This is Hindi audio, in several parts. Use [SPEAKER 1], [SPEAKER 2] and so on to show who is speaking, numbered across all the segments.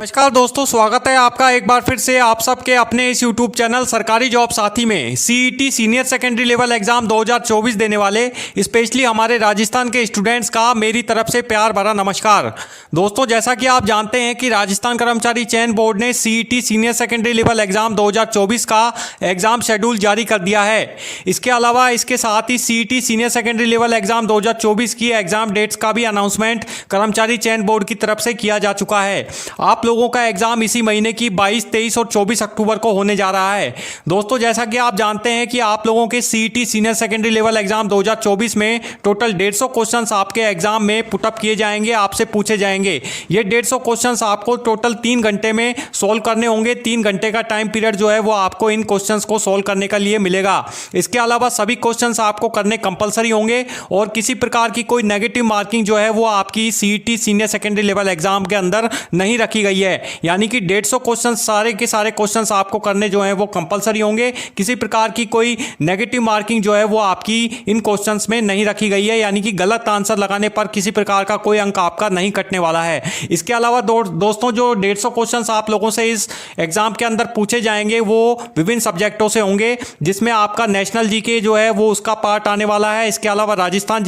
[SPEAKER 1] नमस्कार दोस्तों, स्वागत है आपका एक बार फिर से आप सबके अपने इस YouTube चैनल सरकारी जॉब साथी में। CET senior secondary level exam 2024 देने वाले स्पेशली हमारे राजस्थान के स्टूडेंट्स का मेरी तरफ से प्यार भरा नमस्कार। दोस्तों, जैसा कि आप जानते हैं कि राजस्थान कर्मचारी चयन बोर्ड ने CET senior secondary level exam 2024 का एग्जाम शेड्यूल जारी कर दिया है। इसके अलावा इसके साथ ही CET senior secondary level exam 2024 की एग्जाम डेट्स का भी अनाउंसमेंट कर्मचारी चयन बोर्ड की तरफ से किया जा चुका है। आप लोगों का एग्जाम इसी महीने की 22, 23 और 24 अक्टूबर को होने जा रहा है। दोस्तों, जैसा कि आप जानते हैं कि आप लोगों के CET senior secondary level exam 2024 में टोटल 150 क्वेश्चंस आपके एग्जाम में पुटअप किए जाएंगे, आपसे पूछे जाएंगे। ये 150 क्वेश्चंस आपको टोटल 3 घंटे में सोल्व करने होंगे। 3 घंटे का टाइम पीरियड जो है वो आपको इन क्वेश्चंस को सोल्व करने के लिए मिलेगा। इसके अलावा सभी क्वेश्चंस आपको करने कंपलसरी होंगे और किसी प्रकार की कोई नेगेटिव मार्किंग जो है वो आपकी CET senior secondary level exam के अंदर नहीं रखी गई है। यानी कि 150 क्वेश्चन सारे के सारे क्वेश्चंस आपको करने जो है वो कंपलसरी होंगे। किसी प्रकार की कोई नेगेटिव मार्किंग जो है वो आपकी इन क्वेश्चंस में नहीं रखी गई है। यानी कि गलत आंसर लगाने पर किसी प्रकार का कोई अंक आपका नहीं कटने वाला है। इसके अलावा दोस्तों, जो 150 क्वेश्चंस आप लोगों से इस एग्जाम के अंदर पूछे जाएंगे वो विभिन्न सब्जेक्टों से होंगे, जिसमें आपका नेशनल जीके जो है वो उसका पार्ट आने वाला है। इसके अलावा राजस्थान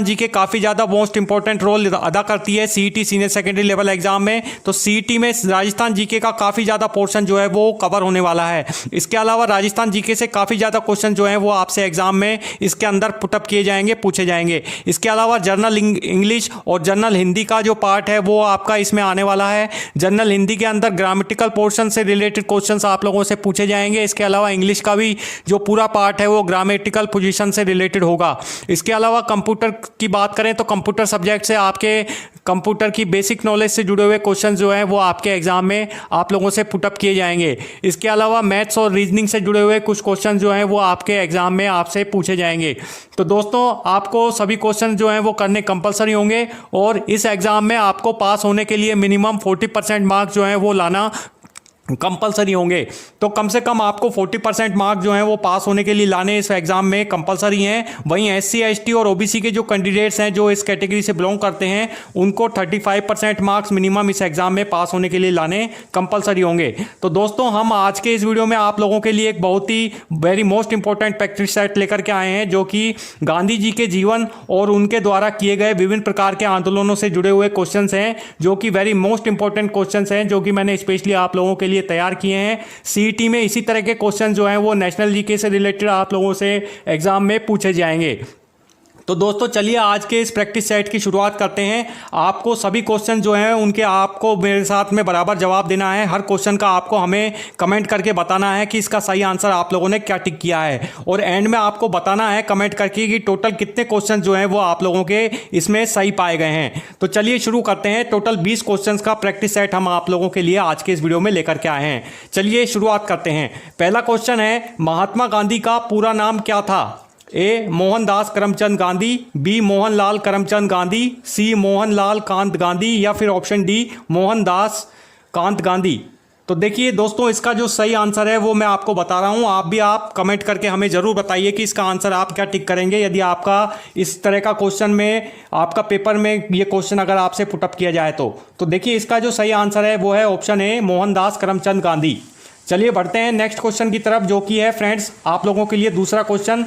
[SPEAKER 1] जीके काफी ज्यादा मोस्ट इंपॉर्टेंट रोल अदा करती है CET senior secondary level exam में। तो सीईटी में राजस्थान जीके का काफी ज्यादा पोर्शन जो है वो कवर होने वाला है। इसके अलावा राजस्थान जीके से काफी ज्यादा क्वेश्चन जो है वो आपसे एग्जाम में इसके अंदर पुटअप किए जाएंगे, पूछे जाएंगे। इसके अलावा जनरल इंग्लिश और जनरल हिंदी का जो पार्ट है वो आपका इसमें आने वाला है। जनरल हिंदी के अंदर ग्रामेटिकल पोर्शन से रिलेटेड क्वेश्चंस आप लोगों से पूछे जाएंगे। इसके अलावा इंग्लिश का भी जो पूरा पार्ट है वो ग्रामेटिकल पोजीशन से रिलेटेड होगा। इसके अलावा कंप्यूटर की बात करें तो कंप्यूटर सब्जेक्ट से आपके कंप्यूटर की बेसिक नॉलेज से जुड़े हुए क्वेश्चन जो है वो आपके एग्जाम में आप लोगों से पुटअप किए जाएंगे। इसके अलावा मैथ्स और रीजनिंग से जुड़े हुए कुछ क्वेश्चन जो हैं वो आपके एग्जाम में आपसे पूछे जाएंगे। तो दोस्तों, आपको सभी क्वेश्चन जो हैं वो करने कंपलसरी होंगे और इस एग्जाम में आपको पास होने के लिए मिनिमम 40% मार्क्स जो हैं वो लाना कंपलसरी होंगे। तो कम से कम आपको 40% मार्क जो हैं वो पास होने के लिए लाने इस एग्जाम में कंपलसरी हैं। वहीं एससी, एसटी और ओबीसी के जो कैंडिडेट्स हैं जो इस कैटेगरी से बिलोंग करते हैं उनको 35% मार्क्स मिनिमम इस एग्जाम में पास होने के लिए लाने कंपलसरी होंगे। तो दोस्तों, हम आज के इस वीडियो में आप लोगों के लिए एक बहुत ही very most important practice set लेकर के आए हैं, जो कि गांधी जी के जीवन और उनके द्वारा किए गए विभिन्न प्रकार के आंदोलनों से जुड़े हुए क्वेश्चन हैं, जो कि वेरी मोस्ट इंपॉर्टेंट क्वेश्चन हैं, जो कि मैंने स्पेशली आप लोगों के लिए तैयार किए हैं। सीईटी में इसी तरह के क्वेश्चन जो हैं वो नेशनल जीके से रिलेटेड आप लोगों से एग्जाम में पूछे जाएंगे। तो दोस्तों, चलिए आज के इस प्रैक्टिस सेट की शुरुआत करते हैं। आपको सभी क्वेश्चन जो हैं उनके आपको मेरे साथ में बराबर जवाब देना है। हर क्वेश्चन का आपको हमें कमेंट करके बताना है कि इसका सही आंसर आप लोगों ने क्या टिक किया है, और एंड में आपको बताना है कमेंट करके कि टोटल कितने क्वेश्चन जो हैं वो आप लोगों के इसमें सही पाए गए हैं। तो चलिए शुरू करते हैं। टोटल 20 क्वेश्चन का प्रैक्टिस सेट हम आप लोगों के लिए आज के इस वीडियो में लेकर के आए हैं। चलिए शुरुआत करते हैं। पहला क्वेश्चन है, महात्मा गांधी का पूरा नाम क्या था? ए मोहनदास करमचंद गांधी, बी मोहनलाल करमचंद गांधी, सी मोहनलाल कांत गांधी, या फिर ऑप्शन डी मोहनदास कांत गांधी। तो देखिए दोस्तों, इसका जो सही आंसर है वो मैं आपको बता रहा हूं। आप कमेंट करके हमें जरूर बताइए कि इसका आंसर आप क्या टिक करेंगे यदि आपका इस तरह का क्वेश्चन में आपका पेपर में ये क्वेश्चन अगर आपसे पुटअप किया जाए तो देखिए इसका जो सही आंसर है वो है ऑप्शन ए मोहनदास करमचंद गांधी। चलिए बढ़ते हैं नेक्स्ट क्वेश्चन की तरफ, जो कि है फ्रेंड्स आप लोगों के लिए दूसरा क्वेश्चन।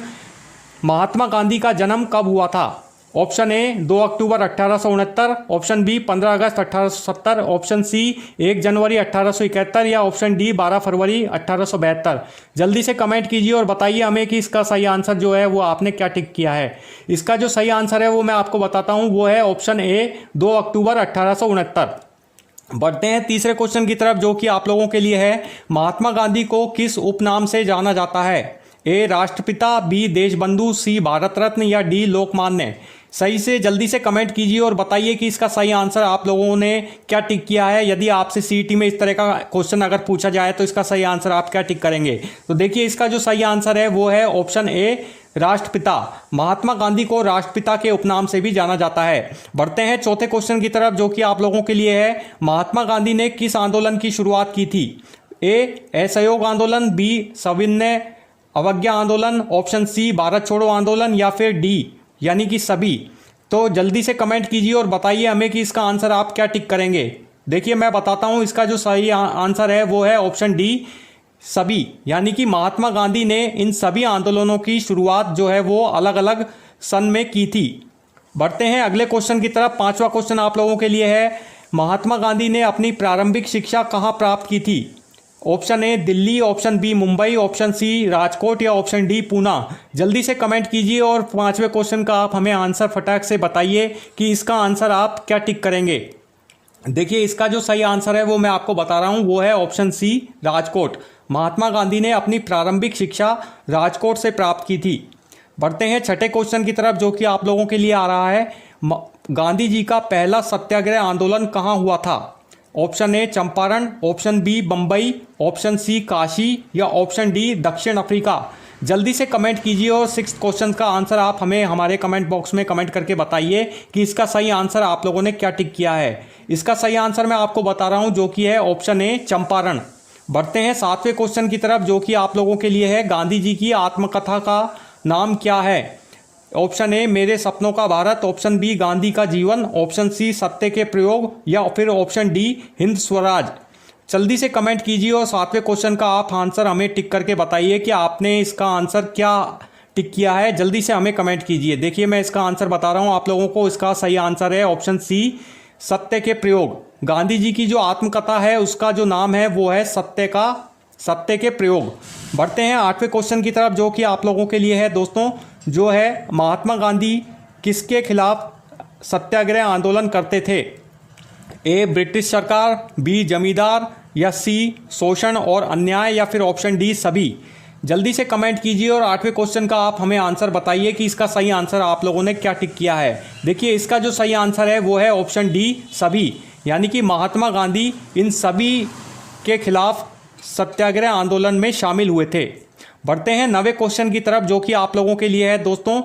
[SPEAKER 1] महात्मा गांधी का जन्म कब हुआ था? ऑप्शन ए 2 अक्टूबर 1869, ऑप्शन बी 15 अगस्त 1870, ऑप्शन सी 1 जनवरी 1871, या ऑप्शन डी 12 फरवरी 1872। जल्दी से कमेंट कीजिए और बताइए हमें कि इसका सही आंसर जो है वो आपने क्या टिक किया है। इसका जो सही आंसर है वो मैं आपको बताता हूँ, वो है ऑप्शन ए 2 अक्टूबर 1869। बढ़ते हैं तीसरे क्वेश्चन की तरफ, जो कि आप लोगों के लिए है, महात्मा गांधी को किस उपनाम से जाना जाता है? ए राष्ट्रपिता, बी देशबंधु, सी भारत रत्न, या डी लोकमान्य। सही से जल्दी से कमेंट कीजिए और बताइए कि इसका सही आंसर आप लोगों ने क्या टिक किया है। यदि आपसे सीईटी में इस तरह का क्वेश्चन अगर पूछा जाए तो इसका सही आंसर आप क्या टिक करेंगे। तो देखिए इसका जो सही आंसर है वो है ऑप्शन ए राष्ट्रपिता। महात्मा गांधी को राष्ट्रपिता के उपनाम से भी जाना जाता है। बढ़ते हैं चौथे क्वेश्चन की तरफ, जो कि आप लोगों के लिए है, महात्मा गांधी ने किस आंदोलन की शुरुआत की थी? ए असहयोग आंदोलन, बी सविनय अवज्ञा आंदोलन, ऑप्शन सी भारत छोड़ो आंदोलन, या फिर डी यानी कि सभी। तो जल्दी से कमेंट कीजिए और बताइए हमें कि इसका आंसर आप क्या टिक करेंगे। देखिए मैं बताता हूँ, इसका जो सही आंसर है वो है ऑप्शन डी, सभी। यानी कि महात्मा गांधी ने इन सभी आंदोलनों की शुरुआत जो है वो अलग अलग सन में की थी। बढ़ते हैं अगले क्वेश्चन की तरफ। पांचवा क्वेश्चन आप लोगों के लिए है, महात्मा गांधी ने अपनी प्रारंभिक शिक्षा कहाँ प्राप्त की थी? Option A Delhi, option B Mumbai, option C Rajkot या ऑप्शन डी पूना। जल्दी से कमेंट कीजिए और पांचवें क्वेश्चन का आप हमें आंसर फटाक से बताइए कि इसका आंसर आप क्या टिक करेंगे। देखिए इसका जो सही आंसर है वो मैं आपको बता रहा हूँ, वो है ऑप्शन सी राजकोट। महात्मा गांधी ने अपनी प्रारंभिक शिक्षा राजकोट से प्राप्त की थी। बढ़ते हैं छठे क्वेश्चन की तरफ, जो कि आप लोगों के लिए आ रहा है, गांधी जी का पहला सत्याग्रह आंदोलन कहाँ हुआ था? Option A Champaran, option B Bombay, option C Kashi या ऑप्शन डी दक्षिण अफ्रीका। जल्दी से कमेंट कीजिए और सिक्स्थ क्वेश्चन का आंसर आप हमें हमारे कमेंट बॉक्स में कमेंट करके बताइए कि इसका सही आंसर आप लोगों ने क्या टिक किया है। इसका सही आंसर मैं आपको बता रहा हूं, जो कि है ऑप्शन ए चंपारण। बढ़ते हैं सातवें क्वेश्चन की तरफ, जो कि आप लोगों के लिए है, गांधी जी की आत्मकथा का नाम क्या है? ऑप्शन ए मेरे सपनों का भारत, ऑप्शन बी गांधी का जीवन, ऑप्शन सी सत्य के प्रयोग या फिर ऑप्शन डी हिंद स्वराज। जल्दी से कमेंट कीजिए और सातवें क्वेश्चन का आप आंसर हमें टिक करके बताइए कि आपने इसका आंसर क्या टिक किया है। जल्दी से हमें कमेंट कीजिए। देखिए मैं इसका आंसर बता रहा हूँ आप लोगों को, इसका सही आंसर है ऑप्शन सी सत्य के प्रयोग। गांधी जी की जो आत्मकथा है उसका जो नाम है वो है सत्य के प्रयोग। बढ़ते हैं आठवें क्वेश्चन की तरफ, जो कि आप लोगों के लिए है दोस्तों, जो है महात्मा गांधी किसके खिलाफ सत्याग्रह आंदोलन करते थे? ए ब्रिटिश सरकार, बी जमींदार या सी शोषण और अन्याय या फिर ऑप्शन डी सभी। जल्दी से कमेंट कीजिए और आठवें क्वेश्चन का आप हमें आंसर बताइए कि इसका सही आंसर आप लोगों ने क्या टिक किया है। देखिए इसका जो सही आंसर है वो है ऑप्शन डी सभी। यानी कि महात्मा गांधी इन सभी के खिलाफ सत्याग्रह आंदोलन में शामिल हुए थे। बढ़ते हैं नवे क्वेश्चन की तरफ, जो कि आप लोगों के लिए है दोस्तों,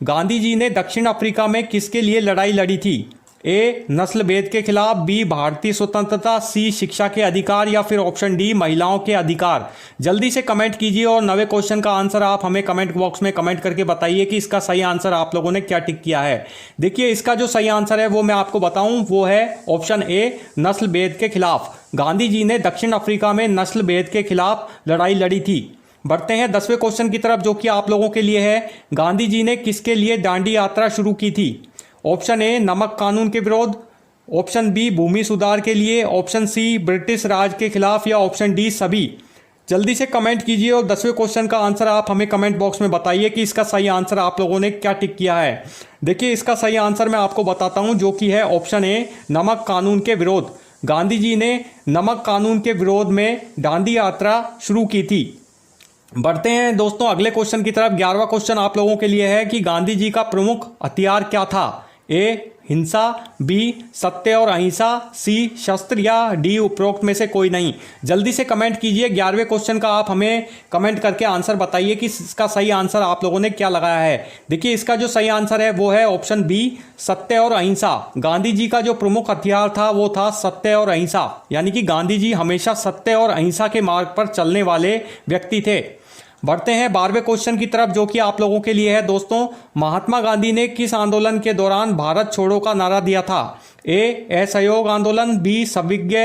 [SPEAKER 1] गांधी जी ने दक्षिण अफ्रीका में किसके लिए लड़ाई लड़ी थी? ए नस्ल भेद के खिलाफ, बी भारतीय स्वतंत्रता, सी शिक्षा के अधिकार या फिर ऑप्शन डी महिलाओं के अधिकार। जल्दी से कमेंट कीजिए और नवे क्वेश्चन का आंसर आप हमें कमेंट बॉक्स में कमेंट करके बताइए कि इसका सही आंसर आप लोगों ने क्या टिक किया है। देखिए इसका जो सही आंसर है वो मैं आपको बताऊं, वो है ऑप्शन ए नस्ल भेद के खिलाफ। गांधी जी ने दक्षिण अफ्रीका में नस्ल भेद के खिलाफ लड़ाई लड़ी थी। बढ़ते हैं 10वें क्वेश्चन की तरफ, जो कि आप लोगों के लिए है, गांधी जी ने किसके लिए दांडी यात्रा शुरू की थी? ऑप्शन ए नमक कानून के विरोध, ऑप्शन बी भूमि सुधार के लिए, ऑप्शन सी ब्रिटिश राज के खिलाफ या ऑप्शन डी सभी। जल्दी से कमेंट कीजिए और 10वें क्वेश्चन का आंसर आप हमें कमेंट बॉक्स में बताइए कि इसका सही आंसर आप लोगों ने क्या टिक किया है। देखिए इसका सही आंसर मैं आपको बताता हूं, जो कि है ऑप्शन ए नमक कानून के विरोध। गांधी जी ने नमक कानून के विरोध में दांडी यात्रा शुरू की थी। बढ़ते हैं दोस्तों अगले क्वेश्चन की तरफ। 11वां क्वेश्चन आप लोगों के लिए है कि गांधी जी का प्रमुख हथियार क्या था? ए हिंसा, बी सत्य और अहिंसा, सी शस्त्र या डी उपरोक्त में से कोई नहीं। जल्दी से कमेंट कीजिए। 11वें क्वेश्चन का आप हमें कमेंट करके आंसर बताइए कि इसका सही आंसर आप लोगों ने क्या लगाया है। देखिए इसका जो सही आंसर है वो है ऑप्शन बी सत्य और अहिंसा। गांधी जी का जो प्रमुख हथियार था वो था सत्य और अहिंसा। यानी कि गांधी जी हमेशा सत्य और अहिंसा के मार्ग पर चलने वाले व्यक्ति थे। बढ़ते हैं 12वें क्वेश्चन की तरफ, जो कि आप लोगों के लिए है दोस्तों, महात्मा गांधी ने किस आंदोलन के दौरान भारत छोड़ो का नारा दिया था? ए असहयोग आंदोलन, बी सविज्ञ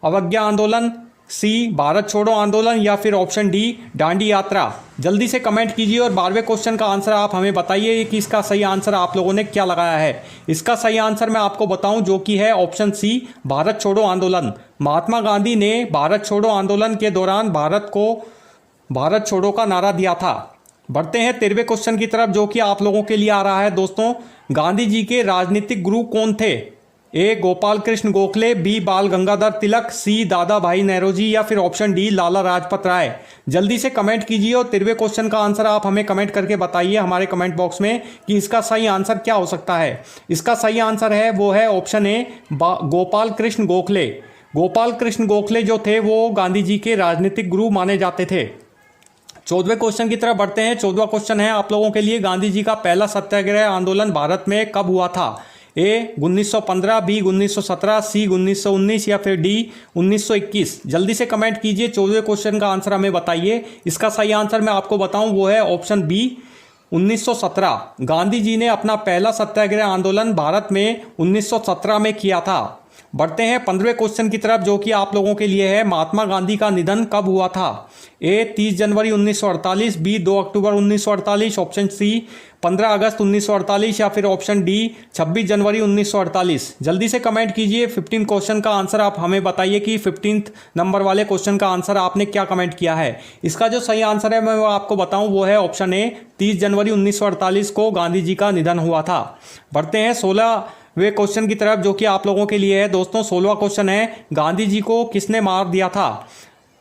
[SPEAKER 1] अवज्ञा आंदोलन, सी भारत छोड़ो आंदोलन या फिर ऑप्शन डी दांडी यात्रा। जल्दी से कमेंट कीजिए और 12वें क्वेश्चन का आंसर आप हमें बताइए कि इसका सही आंसर आप लोगों ने क्या लगाया है। इसका सही आंसर मैं आपको बताऊं, जो कि है ऑप्शन सी भारत छोड़ो आंदोलन। महात्मा गांधी ने भारत छोड़ो आंदोलन के दौरान भारत छोड़ो का नारा दिया था। बढ़ते हैं 13वें क्वेश्चन की तरफ, जो कि आप लोगों के लिए आ रहा है दोस्तों, गांधी जी के राजनीतिक गुरु कौन थे? ए गोपाल कृष्ण गोखले, बी बाल गंगाधर तिलक, सी दादा भाई नौरोजी या फिर ऑप्शन डी लाला लाजपत राय। जल्दी से कमेंट कीजिए और 13वें क्वेश्चन का आंसर आप हमें कमेंट करके बताइए हमारे कमेंट बॉक्स में कि इसका सही आंसर क्या हो सकता है। इसका सही आंसर है वो है ऑप्शन ए गोपाल कृष्ण गोखले। गोपाल कृष्ण गोखले जो थे वो गांधी जी के राजनीतिक गुरु माने जाते थे। 14वें क्वेश्चन की तरफ बढ़ते हैं। 14वां क्वेश्चन है आप लोगों के लिए, गांधी जी का पहला सत्याग्रह आंदोलन भारत में कब हुआ था? ए 1915, बी 1917, सी 1919 या फिर डी 1921। जल्दी से कमेंट कीजिए। 14वें क्वेश्चन का आंसर हमें बताइए। इसका सही आंसर मैं आपको बताऊं, वो है ऑप्शन बी 1917। गांधी जी ने अपना पहला सत्याग्रह आंदोलन भारत में 1917 में किया था। बढ़ते हैं 15वें क्वेश्चन की तरफ, जो कि आप लोगों के लिए है। महात्मा गांधी का निधन कब हुआ था? ए 30 जनवरी 1948, बी 2 अक्टूबर 1948, ऑप्शन सी 15 अगस्त 1948 या फिर ऑप्शन डी 26 जनवरी 1948। जल्दी से कमेंट कीजिए 15 क्वेश्चन का आंसर आप हमें बताइए कि 15 नंबर वाले क्वेश्चन का आंसर आपने क्या कमेंट किया है। इसका जो सही आंसर है मैं वो आपको बताऊं, वो है ऑप्शन ए 30 जनवरी 1948 को गांधी जी का निधन हुआ था। बढ़ते हैं 16वें क्वेश्चन की तरफ, जो कि आप लोगों के लिए है दोस्तों। 16वां क्वेश्चन है, गांधी जी को किसने मार दिया था?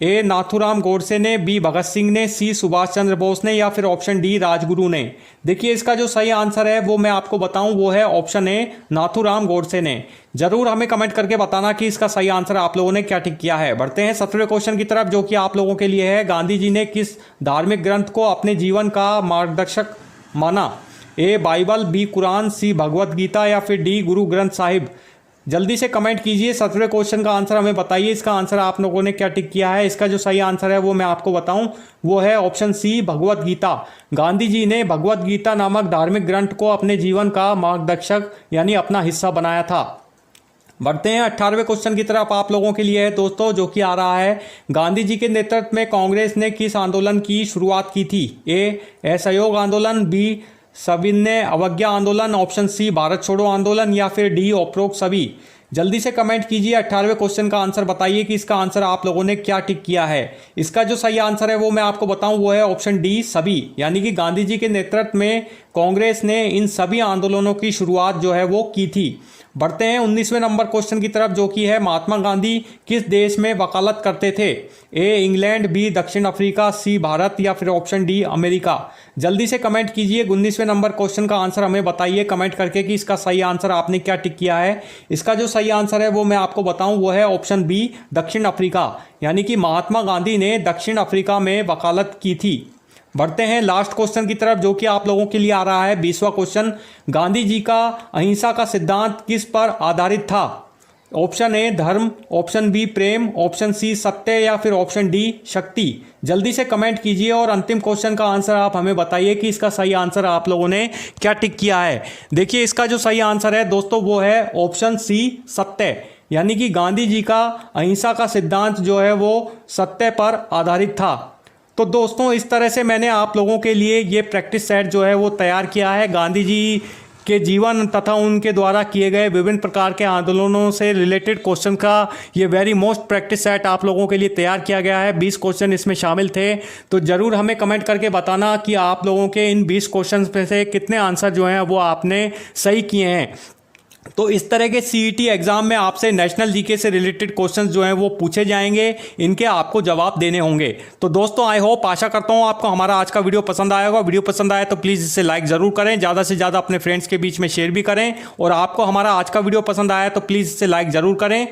[SPEAKER 1] ए नाथूराम गोडसे ने, बी भगत सिंह ने, सी सुभाष चंद्र बोस ने या फिर ऑप्शन डी राजगुरु ने। देखिए इसका जो सही आंसर है वो मैं आपको बताऊं, वो है ऑप्शन ए नाथूराम गोडसे ने। जरूर हमें कमेंट करके बताना कि इसका सही आंसर आप लोगों ने क्या टिक किया है। बढ़ते हैं 17वें क्वेश्चन की तरफ, जो कि आप लोगों के लिए है। गांधी जी ने किस धार्मिक ग्रंथ को अपने जीवन का मार्गदर्शक माना? ए बाइबल, बी कुरान, सी भगवत गीता या फिर डी गुरु ग्रंथ साहिब। जल्दी से कमेंट कीजिए 17वें क्वेश्चन का आंसर हमें बताइए, इसका आंसर आप लोगों ने क्या टिक किया है। इसका जो सही आंसर है वो मैं आपको बताऊं, वो है ऑप्शन सी भगवत गीता। गांधी जी ने भगवत गीता नामक धार्मिक ग्रंथ को अपने जीवन का मार्गदर्शक यानी अपना हिस्सा बनाया था। बढ़ते हैं 18वें क्वेश्चन की तरफ, आप लोगों के लिए है दोस्तों, जो कि आ रहा है। गांधी जी के नेतृत्व में कांग्रेस ने किस आंदोलन की शुरुआत की थी? ए असहयोग आंदोलन, बी सविनय अवज्ञा आंदोलन, ऑप्शन सी भारत छोड़ो आंदोलन या फिर डी उपरोक्त सभी। जल्दी से कमेंट कीजिए 18वें क्वेश्चन का आंसर बताइए कि इसका आंसर आप लोगों ने क्या टिक किया है। इसका जो सही आंसर है वो मैं आपको बताऊं, वो है ऑप्शन डी सभी, यानी कि गांधी जी के नेतृत्व में कांग्रेस ने इन सभी आंदोलनों की शुरुआत जो है वो की थी। बढ़ते हैं 19वें नंबर क्वेश्चन की तरफ, जो कि है महात्मा गांधी किस देश में वकालत करते थे? ए इंग्लैंड, बी दक्षिण अफ्रीका, सी भारत या फिर ऑप्शन डी अमेरिका। जल्दी से कमेंट कीजिए 19वें नंबर क्वेश्चन का आंसर हमें बताइए कमेंट करके कि इसका सही आंसर आपने क्या टिक किया है। इसका जो सही आंसर है वो मैं आपको बताऊं, वो है ऑप्शन बी दक्षिण अफ्रीका, यानी कि महात्मा गांधी ने दक्षिण अफ्रीका में वकालत की थी। बढ़ते हैं लास्ट क्वेश्चन की तरफ, जो कि आप लोगों के लिए आ रहा है 20वां क्वेश्चन। गांधी जी का अहिंसा का सिद्धांत किस पर आधारित था? ऑप्शन ए धर्म, ऑप्शन बी प्रेम, ऑप्शन सी सत्य या फिर ऑप्शन डी शक्ति। जल्दी से कमेंट कीजिए और अंतिम क्वेश्चन का आंसर आप हमें बताइए कि इसका सही आंसर आप लोगों ने क्या टिक किया है। देखिए इसका जो सही आंसर है दोस्तों, वो है ऑप्शन सी सत्य, यानी कि गांधी जी का अहिंसा का सिद्धांत जो है वो सत्य पर आधारित था। तो दोस्तों इस तरह से मैंने आप लोगों के लिए ये प्रैक्टिस सेट जो है वो तैयार किया है। गांधी जी के जीवन तथा उनके द्वारा किए गए विभिन्न प्रकार के आंदोलनों से रिलेटेड क्वेश्चन का ये वेरी मोस्ट प्रैक्टिस सेट आप लोगों के लिए तैयार किया गया है। 20 क्वेश्चन इसमें शामिल थे। तो ज़रूर हमें कमेंट करके बताना कि आप लोगों के इन 20 क्वेश्चन में से कितने आंसर जो हैं वो आपने सही किए हैं। तो इस तरह के सीईटी एग्जाम में आपसे नेशनल जीके से रिलेटेड क्वेश्चंस जो हैं वो पूछे जाएंगे, इनके आपको जवाब देने होंगे। तो दोस्तों आई होप, आशा करता हूं आपको हमारा आज का वीडियो पसंद आया होगा। वीडियो पसंद आया तो प्लीज़ इसे लाइक ज़रूर करें, ज़्यादा से ज़्यादा अपने फ्रेंड्स के बीच में शेयर भी करें। और आपको हमारा आज का वीडियो पसंद आया तो प्लीज़ इसे लाइक ज़रूर करें।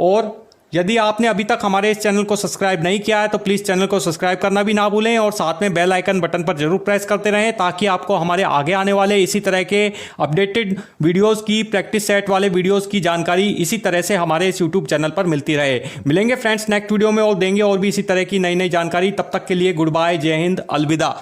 [SPEAKER 1] और यदि आपने अभी तक हमारे इस चैनल को सब्सक्राइब नहीं किया है तो प्लीज़ चैनल को सब्सक्राइब करना भी ना भूलें और साथ में बेल आइकन बटन पर जरूर प्रेस करते रहें, ताकि आपको हमारे आगे आने वाले इसी तरह के अपडेटेड वीडियोस की, प्रैक्टिस सेट वाले वीडियोस की जानकारी इसी तरह से हमारे इस यूट्यूब चैनल पर मिलती रहे। मिलेंगे फ्रेंड्स नेक्स्ट वीडियो में और देंगे और भी इसी तरह की नई नई जानकारी। तब तक के लिए गुड बाय, जय हिंद, अलविदा।